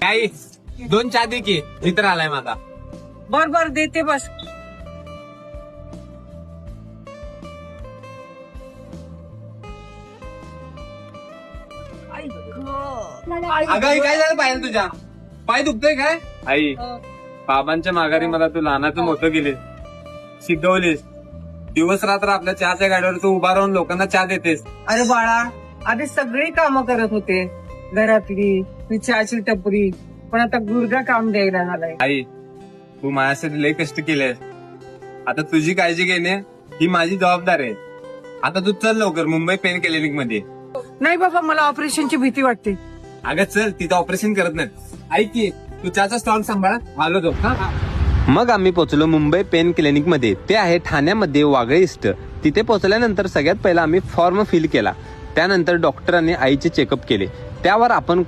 काही 2 चहा दे की, मित्र आलाय माझा. बर देते बस. अगं आई, काय झालं पाहिजे तुझ्या? पाय दुखतोय काय? आई, बाबांच्या माघारी मला तू लहानाचं मोठं केले, शिकवलीस. दिवस रात्र आपल्या चहाच्या गाडीवर तू उभा राहून लोकांना चहा देतेस. अरे बाळा, आधी सगळी कामं करत होते घरातली, ती चहाची टपरी, पण आता गुडघा काम द्यायला झालाय. आई, तू माझ्यासाठी लय कष्ट केले. आता तुझी काळजी घेणे ही माझी जबाबदारी आहे. आता तू चल लवकर मुंबई पेन क्लिनिक मध्ये. नाही बाबा, मला ऑपरेशनची भीती वाटते. अगं चल, तिथं ऑपरेशन करत नाहीत. ऐक की, तू चहाचा स्टॉल सांभाळा, आलो तो. मग आम्ही पोहोचलो मुंबई पेन क्लिनिक मध्ये. ते आहे ठाण्यामध्ये वागळे ईस्ट. तिथे पोहोचल्यानंतर सगळ्यात पहिला आम्ही फॉर्म फिल केला. त्यानंतर डॉक्टरांनी आईचे चेकअप केले. त्यावर आपण